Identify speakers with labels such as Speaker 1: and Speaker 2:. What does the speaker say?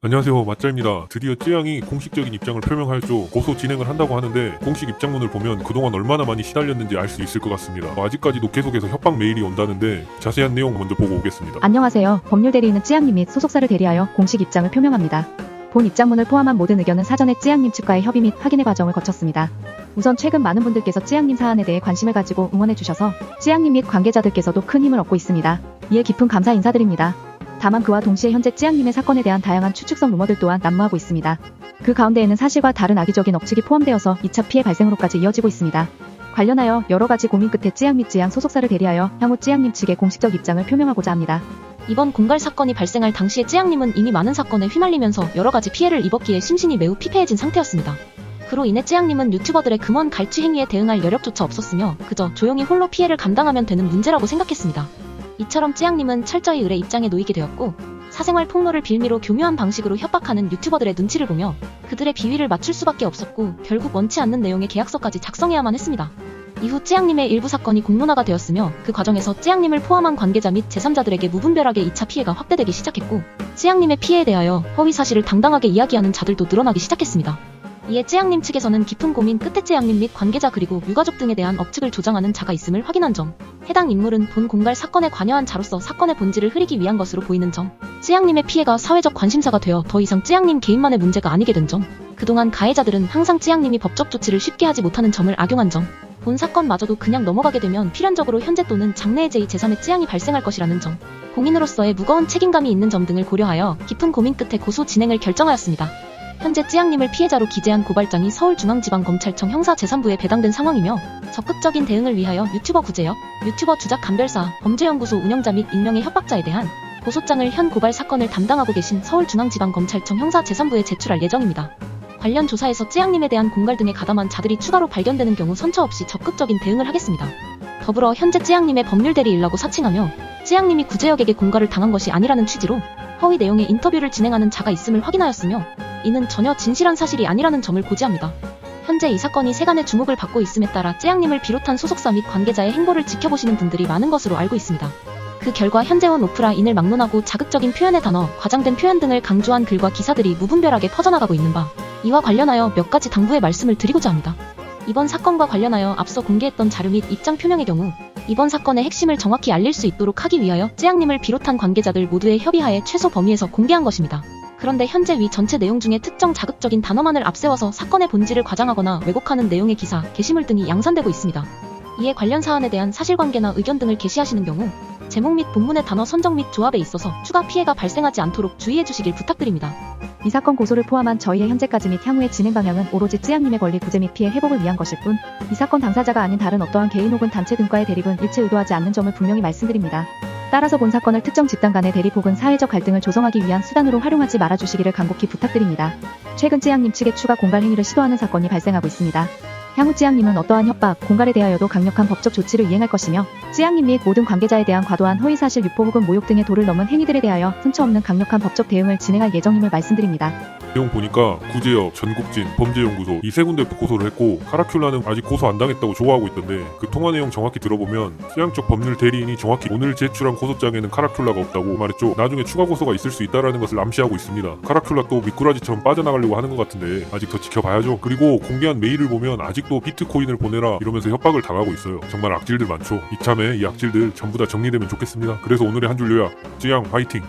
Speaker 1: 안녕하세요, 맞자입니다. 드디어 쯔양이 공식적인 입장을 표명하였죠. 고소 진행을 한다고 하는데 공식 입장문을 보면 그동안 얼마나 많이 시달렸는지 알 수 있을 것 같습니다. 아직까지도 계속해서 협박 메일이 온다는데 자세한 내용 먼저 보고 오겠습니다.
Speaker 2: 안녕하세요. 법률 대리인은 쯔양님 및 소속사를 대리하여 공식 입장을 표명합니다. 본 입장문을 포함한 모든 의견은 사전에 쯔양님 측과의 협의 및 확인의 과정을 거쳤습니다. 우선 최근 많은 분들께서 쯔양님 사안에 대해 관심을 가지고 응원해주셔서 쯔양님 및 관계자들께서도 큰 힘을 얻고 있습니다. 이에 깊은 감사 인사드립니다. 다만 그와 동시에 현재 쯔양님의 사건에 대한 다양한 추측성 루머들 또한 난무하고 있습니다. 그 가운데에는 사실과 다른 악의적인 억측이 포함되어서 2차 피해 발생으로까지 이어지고 있습니다. 관련하여 여러가지 고민 끝에 쯔양 및 쯔양 소속사를 대리하여 향후 쯔양님 측의 공식적 입장을 표명하고자 합니다.
Speaker 3: 이번 공갈 사건이 발생할 당시에 쯔양님은 이미 많은 사건에 휘말리면서 여러가지 피해를 입었기에 심신이 매우 피폐해진 상태였습니다. 그로 인해 쯔양님은 유튜버들의 금원 갈취 행위에 대응할 여력조차 없었으며 그저 조용히 홀로 피해를 감당하면 되는 문제라고 생각했습니다. 이처럼 쯔양님은 철저히 을의 입장에 놓이게 되었고 사생활 폭로를 빌미로 교묘한 방식으로 협박하는 유튜버들의 눈치를 보며 그들의 비위를 맞출 수밖에 없었고 결국 원치 않는 내용의 계약서까지 작성해야만 했습니다. 이후 쯔양님의 일부 사건이 공론화가 되었으며 그 과정에서 쯔양님을 포함한 관계자 및 제3자들에게 무분별하게 2차 피해가 확대되기 시작했고 쯔양님의 피해에 대하여 허위 사실을 당당하게 이야기하는 자들도 늘어나기 시작했습니다. 이에 쯔양님 측에서는 깊은 고민 끝에 쯔양님 및 관계자 그리고 유가족 등에 대한 억측을 조장하는 자가 있음을 확인한 점, 해당 인물은 본 공갈 사건에 관여한 자로서 사건의 본질을 흐리기 위한 것으로 보이는 점, 쯔양님의 피해가 사회적 관심사가 되어 더 이상 쯔양님 개인만의 문제가 아니게 된 점, 그동안 가해자들은 항상 쯔양님이 법적 조치를 쉽게 하지 못하는 점을 악용한 점, 본 사건마저도 그냥 넘어가게 되면 필연적으로 현재 또는 장래의 제2제3의 쯔양이 발생할 것이라는 점, 공인으로서의 무거운 책임감이 있는 점 등을 고려하여 깊은 고민 끝에 고소 진행을 결정하였습니다. 현재 쯔양님을 피해자로 기재한 고발장이 서울중앙지방검찰청 형사 제3부에 배당된 상황이며 적극적인 대응을 위하여 유튜버 구제역, 유튜버 주작 감별사, 범죄연구소 운영자 및 익명의 협박자에 대한 고소장을 현 고발 사건을 담당하고 계신 서울중앙지방검찰청 형사 제3부에 제출할 예정입니다. 관련 조사에서 쯔양님에 대한 공갈 등에 가담한 자들이 추가로 발견되는 경우 선처 없이 적극적인 대응을 하겠습니다. 더불어 현재 쯔양님의 법률 대리인이라고 사칭하며 쯔양님이 구제역에게 공갈을 당한 것이 아니라는 취지로 허위 내용의 인터뷰를 진행하는 자가 있음을 확인하였으며 이는 전혀 진실한 사실이 아니라는 점을 고지합니다. 현재 이 사건이 세간의 주목을 받고 있음에 따라 쯔양님을 비롯한 소속사 및 관계자의 행보를 지켜보시는 분들이 많은 것으로 알고 있습니다. 그 결과 현재 온 오프라인을 막론하고 자극적인 표현의 단어, 과장된 표현 등을 강조한 글과 기사들이 무분별하게 퍼져나가고 있는 바, 이와 관련하여 몇 가지 당부의 말씀을 드리고자 합니다. 이번 사건과 관련하여 앞서 공개했던 자료 및 입장 표명의 경우 이번 사건의 핵심을 정확히 알릴 수 있도록 하기 위하여 쯔양님을 비롯한 관계자들 모두의 협의하에 최소 범위에서 공개한 것입니다. 그런데 현재 위 전체 내용 중에 특정 자극적인 단어만을 앞세워서 사건의 본질을 과장하거나 왜곡하는 내용의 기사, 게시물 등이 양산되고 있습니다. 이에 관련 사안에 대한 사실관계나 의견 등을 게시하시는 경우 제목 및 본문의 단어 선정 및 조합에 있어서 추가 피해가 발생하지 않도록 주의해 주시길 부탁드립니다.
Speaker 2: 이 사건 고소를 포함한 저희의 현재까지 및 향후의 진행 방향은 오로지 쯔양님의 권리 구제 및 피해 회복을 위한 것일 뿐, 이 사건 당사자가 아닌 다른 어떠한 개인 혹은 단체 등과의 대립은 일체 의도하지 않는 점을 분명히 말씀드립니다. 따라서 본 사건을 특정 집단 간의 대립 혹은 사회적 갈등을 조성하기 위한 수단으로 활용하지 말아주시기를 간곡히 부탁드립니다. 최근 쯔양님 측의 추가 공갈 행위를 시도하는 사건이 발생하고 있습니다. 향후 쯔양님은 어떠한 협박, 공갈에 대하여도 강력한 법적 조치를 이행할 것이며 쯔양님 및 모든 관계자에 대한 과도한 허위사실 유포 혹은 모욕 등의 도를 넘은 행위들에 대하여 승처 없는 강력한 법적 대응을 진행할 예정임을 말씀드립니다.
Speaker 1: 내용 보니까 구제역, 전국진, 범죄연구소 이 세 군데 고소를 했고 카라큘라는 아직 고소 안 당했다고 좋아하고 있던데 그 통화 내용 정확히 들어보면 쯔양 쪽 법률 대리인이 정확히 오늘 제출한 고소장에는 카라큘라가 없다고 말했죠. 나중에 추가 고소가 있을 수 있다라는 것을 암시하고 있습니다. 카라큘라 또 미꾸라지처럼 빠져나가려고 하는 것 같은데 아직 더 지켜봐야죠. 그리고 공개한 메일을 보면 아직도 비트코인을 보내라 이러면서 협박을 당하고 있어요. 정말 악질들 많죠. 이참에 이 악질들 전부 다 정리되면 좋겠습니다. 그래서 오늘의 한 줄 요약, 쯔양 화이팅!